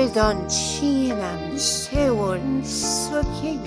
살던 친한 세월 속에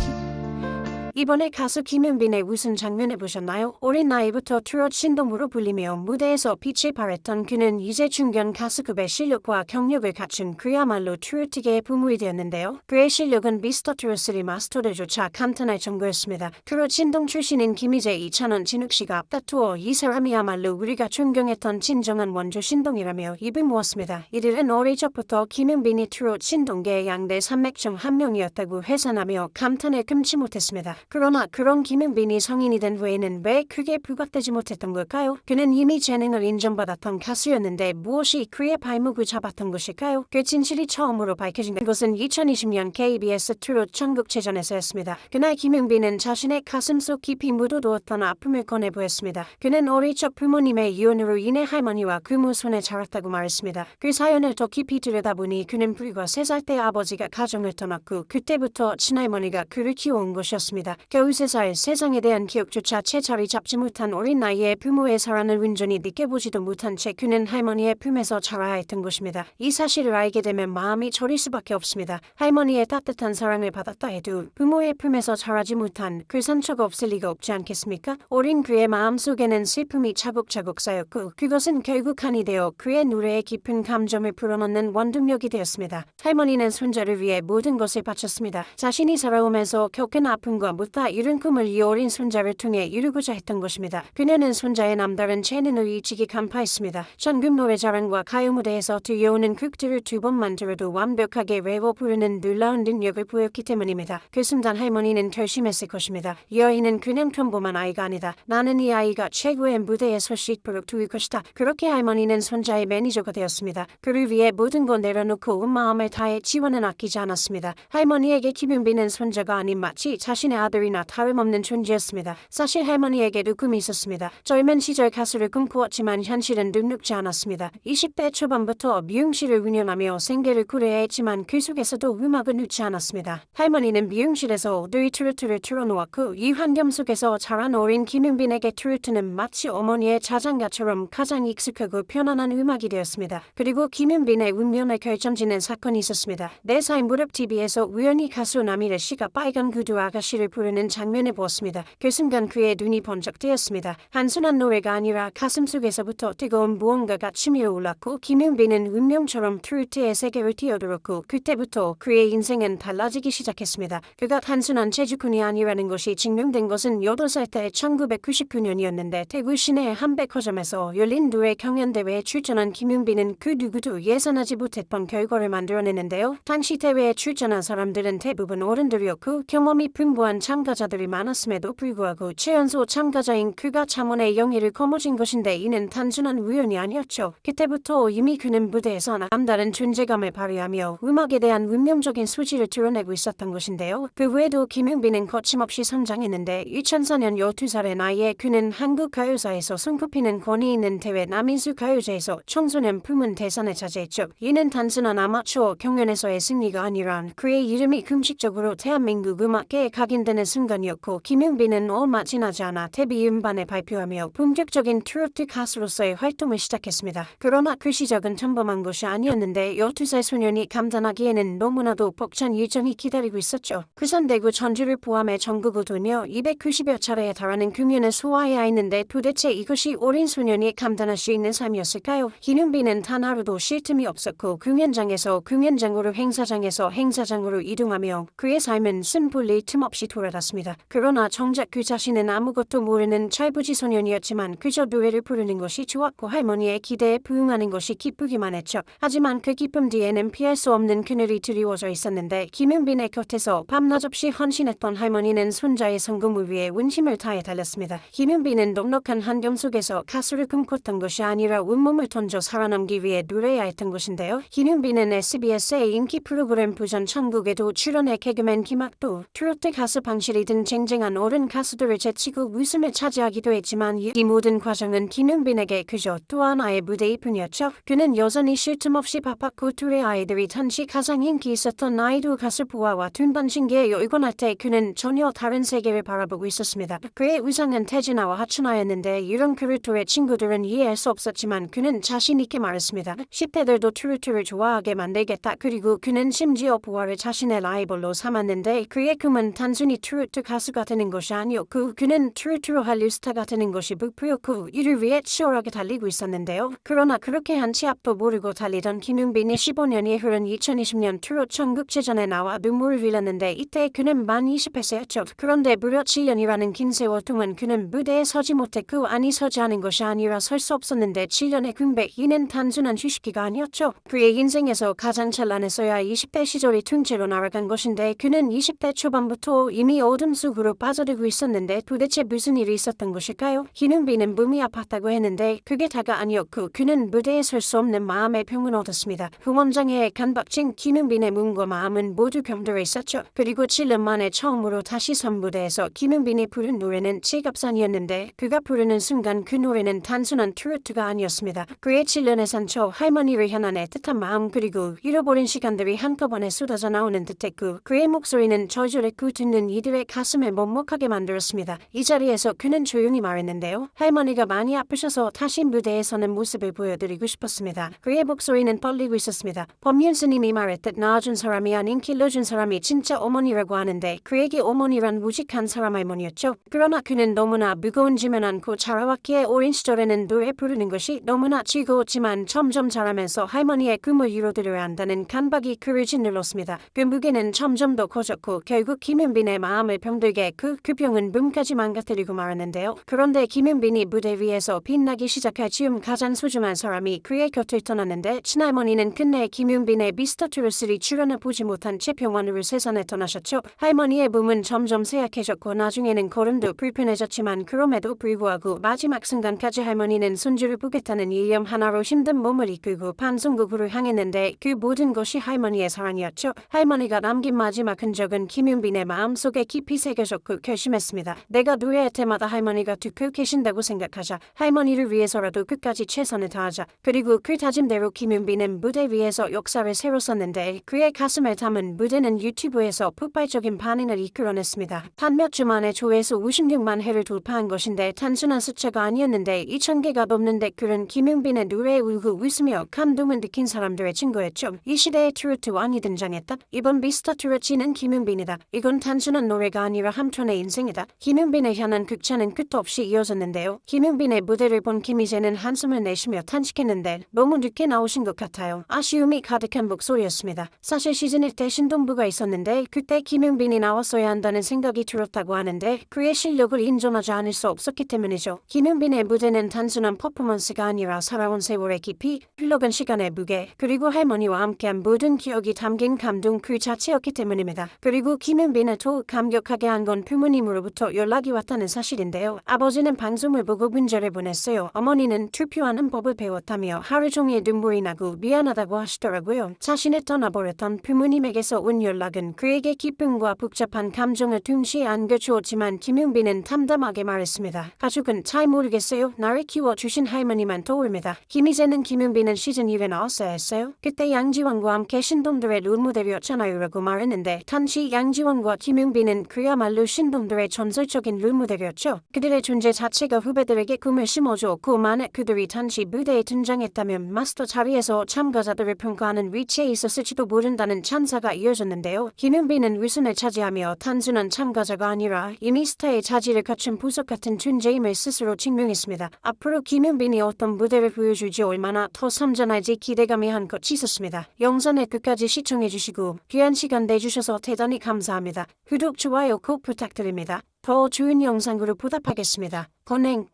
이번에 가수 김은빈의 웃은 장면을 보셨나요? 어린 나이부터 트롯 신동으로 불리며 무대에서 빛을 발했던 그는 이제 중견 가수급의 실력과 경력을 갖춘 그야말로 트로트계의 보물이 되었는데요. 그의 실력은 미스터 트롯3 마스터들조차 감탄할 정도였습니다. 트롯 신동 출신인 김희재, 이찬원, 진욱씨가 앞다투어 이 사람이야말로 우리가 존경했던 진정한 원조 신동이라며 입을 모았습니다. 이들은 어릴 적부터 김은빈이 트롯 신동계의 양대 산맥 중 한 명이었다고 회상하며 감탄을 금치 못했습니다. 그러나 그런 김은빈이 성인이 된 후에는 왜 크게 부각되지 못했던 걸까요? 그는 이미 재능을 인정받았던 가수였는데 무엇이 그의 발목을 잡았던 것일까요? 그 진실이 처음으로 밝혀진 것은 2020년 KBS 트롯 전국체전에서였습니다. 그날 김은빈은 자신의 가슴속 깊이 묻어두었던 아픔을 꺼내 보였습니다. 그는 어릴 적 부모님의 이혼으로 인해 할머니와 그모 손에 자랐다고 말했습니다. 그 사연을 더 깊이 들여다보니 그는 불과 3살 때 아버지가 가정을 떠났고 그때부터 친할머니가 그를 키워온 것이었습니다. 겨우 3살, 세상에 대한 기억조차 채 자리 잡지 못한 어린 나이에 부모의 사랑을 온전히 느껴보지도 못한 채 그는 할머니의 품에서 자라야 했던 것입니다. 이 사실을 알게 되면 마음이 저릴 수밖에 없습니다. 할머니의 따뜻한 사랑을 받았다 해도 부모의 품에서 자라지 못한 그 상처가 없을 리가 없지 않겠습니까? 어린 그의 마음속에는 슬픔이 차곡차곡 쌓였고 그것은 결국 한이 되어 그의 노래에 깊은 감정을 불어넣는 원동력이 되었습니다. 할머니는 손자를 위해 모든 것을 바쳤습니다. 자신이 살아오면서 겪은 아픔과 못다 이룬 꿈을 이 어린 손자를 통해 이루고자 했던 것입니다. 그녀는 손자의 남다른 재능을 일찍이 간파했습니다. 전국 노래자랑과 가요 무대에서 들려오는 곡들을 2번만 들어도 완벽하게 외워 부르는 놀라운 능력을 보였기 때문입니다. 그 순간 할머니는 결심했을 것입니다. 이 아이는 그냥 평범한 아이가 아니다. 나는 이 아이가 최고의 무대에 설 수 있도록 도울 것이다. 그렇게 할머니는 손자의 매니저가 되었습니다. 그를 위해 모든 걸 내려놓고 온 마음을 다해 지원은 아끼지 않았습니다. 할머니에게 김은빈은 손자가 아닌 마치 자신의 아들이나 다름없는 존재였습니다. 사실 할머니에게도 꿈이 있었습니다. 젊은 시절 가수를 꿈꾸었지만 현실은 눅눅지 않았습니다. 20대 초반부터 미용실을 운영하며 생계를 꾸려야 했지만 그 속에서도 음악은 놓지 않았습니다. 할머니는 미용실에서 늘 트로트를 틀어놓았고 이 환경 속에서 자란 어린 김은빈에게 트로트는 마치 어머니의 자장가처럼 가장 익숙하고 편안한 음악이 되었습니다. 그리고 김은빈의 운명을 결정짓는 사건이 있었습니다. 4살 무렵 TV에서 우연히 가수 남희래 씨가 빨간 구두 아가씨를 부르는 장면을 보았습니다. 그 순간 그의 눈이 번쩍 뜨였습니다. 단순한 노래가 아니라 가슴속에서부터 뜨거운 무언가가 치밀어 올랐고 김은빈은 운명처럼 트로트의 세계를 뛰어들었고 그때부터 그의 인생은 달라지기 시작했습니다. 그가 단순한 재주꾼이 아니라는 것이 증명된 것은 8살 때 1999년이었는데 대구 시내 한 백화점에서 열린 노래 경연대회에 출전한 김은빈은 그 누구도 예상하지 못했던 결과를 만들어내는데요. 당시 대회에 출전한 사람들은 대부분 어른들이었고 경험이 풍부한 참가자들이 많았음에도 불구하고 최연소 참가자인 그가 참원의 영예를 거머쥔 것인데 이는 단순한 우연이 아니었죠. 그때부터 이미 그는 무대에서 남다른 존재감을 발휘하며 음악에 대한 운명적인 소질을 드러내고 있었던 것인데요. 그 외에도 김은빈은 거침없이 성장했는데 2004년 12살의 나이에 그는 한국 가요사에서 손꼽히는 권위 있는 대회 남인수 가요제에서 청소년 부문 대상을 차지했죠. 이는 단순한 아마추어 경연에서의 승리가 아니라 그의 이름이 공식적으로 대한민국 음악계에 각인되는 순간이었고 김은빈은 얼마 지나지 않아 데뷔 음반을 발표하며 본격적인 트로트 가수로서의 활동을 시작했습니다. 그러나 그 시작은 평범한 것이 아니었는데 12살 소년이 감당하기에는 너무나도 벅찬 일정이 기다리고 있었죠. 부산, 대구, 전주를 포함해 전국을 돌며 290여 차례에 달하는 공연을 소화해야 했는데 도대체 이것이 어린 소년이 감당할 수 있는 삶이었을까요? 김은빈은 단 하루도 쉴 틈이 없었고 공연장에서 공연장으로 행사장에서 행사장으로 이동하며 그의 삶은 숨볼일 틈 없이 돌아갔습니다. 그러나 정작 그 자신은 아무것도 모르는 철부지 소년이었지만 그저 노래를 부르는 것이 좋았고 할머니의 기대에 부응하는 것이 기쁘기만 했죠. 하지만 그 기쁨 뒤에는 피할 수 없는 그늘이 드리워져 있었는데 김은빈의 곁에서 밤낮 없이 헌신했던 할머니는 손자의 성공을 위해 온 힘을 다해 달렸습니다. 김은빈은 넉넉한 환경 속에서 가수를 꿈꿨던 것이 아니라 온몸을 던져 살아남기 위해 노래해야 했던 것인데요. 김은빈은 SBS의 인기 프로그램 부전 천국에도 출연해 개그맨 김학도 트로트 가수 방 황실이든 쟁쟁한 어른 가수들을 제치고 웃음을 차지하기도 했지만 이 모든 과정은 김윤빈에게 그저 또 하나의 무대일 뿐이었죠. 그는 여전히 쉴 틈 없이 바빴고 둘의 아이들이 당시 가장 인기 있었던 아이돌 가수 보아와 둔반신기에 열권할 때 그는 전혀 다른 세계를 바라보고 있었습니다. 그의 우상은 태진아와 하춘아였는데 이런 그를 또래 친구들은 이해할 수 없었지만 그는 자신 있게 말했습니다. 10대들도 트로트를 좋아하게 만들겠다. 그리고 그는 심지어 보아를 자신의 라이벌로 삼았는데 그의 꿈은 단순히 트로트 가수가 되는 것이 아니었고 그는 트로트로 한류 스타가 되는 것이 목표였고 이를 위해 치열하게 달리고 있었는데요. 그러나 그렇게 한치 앞도 모르고 달리던 김윤빈이 15년이 흐른 2020년 트로트 전국체전에 나와 눈물을 흘렸는데 이때 그는 만 28세였죠. 그런데 무려 7년이라는 긴 세월 동안 그는 무대에 서지 못했고 아니 서지 않은 것이 아니라 설 수 없었는데 7년의 공백 이는 단순한 휴식기가 아니었죠. 그의 인생에서 가장 찬란했어야 20대 시절이 퉁치로 날아간 것인데 그는 20대 초반부터 이미 어둠 속으로 빠져들고 있었는데 도대체 무슨 일이 있었던 것일까요? 김윤빈은 몸이 아팠다고 했는데 그게 다가 아니었고 그는 무대에 설 수 없는 마음의 병을 얻었습니다. 후원장애에 간박친 김윤빈의 몸과 마음은 모두 병들어 있었죠. 그리고 7년 만에 처음으로 다시 선 무대에서 김윤빈이 부른 노래는 지갑산이었는데 그가 부르는 순간 그 노래는 단순한 트로트가 아니었습니다. 그의 7년의 상처, 할머니를 향한 애틋한 마음 그리고 잃어버린 시간들이 한꺼번에 쏟아져 나오는 듯했고 그의 목소리는 저절했고 듣는 이들의 가슴을 먹먹하게 만들었습니다. 이 자리에서 그는 조용히 말했는데요. 할머니가 많이 아프셔서 다시 무대에 서는 모습을 보여드리고 싶었습니다. 그의 목소리는 떨리고 있었습니다. 법륜 스님이 말했듯 낳아준 사람이 아닌 길러준 사람이 진짜 어머니라고 하는데 그에게 어머니란 무직한 사람 할머니였죠. 그러나 그는 너무나 무거운 짐을 안고 자라왔기에 어린 시절에는 노래 부르는 것이 너무나 즐거웠지만 점점 자라면서 할머니의 꿈을 이뤄드려야 한다는 강박이 그를 짓눌렀습니다. 그 무게는 점점 더 커졌고 결국 김윤빈의 마음을 병들게 그 병은 몸까지 망가뜨리고 말았는데요. 그런데 김윤빈이 무대 위에서 빛나기 시작할 즈음 가장 소중한 사람이 그의 곁을 떠났는데 친할머니는 끝내 김윤빈의 미스터 트롯을 출연해 보지 못한 채 병원으로 세상에 떠나셨죠. 할머니의 몸은 점점 쇠약해졌고 나중에는 걸음도 불편해졌지만 그럼에도 불구하고 마지막 순간까지 할머니는 손주를 보겠다는 일념 하나로 힘든 몸을 이끌고 방송국으로 향했는데 그 모든 것이 할머니의 사랑이었죠. 할머니가 남긴 마지막 흔적은 김윤빈의 마음속에 깊이 새겨졌고 결심했습니다. 내가 노래할 때마다 할머니가 듣고 계신다고 생각하자. 할머니를 위해서라도 끝까지 최선을 다하자. 그리고 그 다짐대로 김윤빈은 무대 위에서 역사를 새로 썼는데 그의 가슴을 담은 무대는 유튜브에서 폭발적인 반응을 이끌어냈습니다. 단 몇 주 만에 조회수 56만 회를 돌파한 것인데 단순한 숫자가 아니었는데 2,000개가 넘는데 그런 김윤빈의 노래에 울고 웃으며 감동을 느낀 사람들의 증거였죠. 이 시대의 트로트 왕이 등장했다. 이번 미스터 트로트는 김윤빈이다. 이건 단순한 노래가 아니라 한 편의 인생이다. 김윤빈을 향한 극찬은 끝도 없이 이어졌는데요. 김윤빈의 무대를 본 김희재는 한숨을 내쉬며 탄식했는데 너무 늦게 나오신 것 같아요. 아쉬움이 가득한 목소리였습니다. 사실 시즌 1 때 신동부가 있었는데 그때 김윤빈이 나왔어야 한다는 생각이 들었다고 하는데 그의 실력을 인정하지 않을 수 없었기 때문이죠. 김윤빈의 무대는 단순한 퍼포먼스가 아니라 살아온 세월의 깊이, 흘러간 시간의 무게, 그리고 할머니와 함께한 모든 기억이 담긴 감동 그 자체였기 때문입니다. 그리고 김윤빈을 더욱 감격하게 한 건 부모님으로부터 연락이 왔다는 사실인데요. 아버지는 방송을 보고 문자를 보냈어요. 어머니는 투표하는 법을 배웠다며 하루 종일 눈물이 나고 미안하다고 하시더라고요. 자신을 떠나버렸던 부모님에게서 온 연락은 그에게 기쁨과 복잡한 감정을 동시에 안겨주었지만 김윤빈은 담담하게 말했습니다. 가족은 잘 모르겠어요. 나를 키워주신 할머니만 떠올립니다. 김희재는 김윤빈은 시즌 1에 나왔어야 했어요. 그때 양지원과 함께 신동들의 롤모델이었잖아요 라고 말했는데 당시 양지원과 김윤빈은 그야말로 신동들의 전설적인 롤모델이었죠. 그들의 존재 자체가 후배들에게 꿈을 심어주었고 만약 그들이 당시 무대에 등장했다면 마스터 자리에서 참가자들을 평가하는 위치에 있었을지도 모른다는 찬사가 이어졌는데요. 김윤빈은 우승을 차지하며 단순한 참가자가 아니라 이미 스타의 자질을 갖춘 보석 같은 존재임을 스스로 증명했습니다. 앞으로 김윤빈이 어떤 무대를 보여줄지 얼마나 더 선전할지 기대감이 한껏 있었습니다. 영상을 끝까지 시청해주시고 귀한 시간 내주셔서 대단히 감사합니다. 구독, 좋아요 꼭 부탁드립니다. 더 좋은 영상으로 보답하겠습니다. 건행.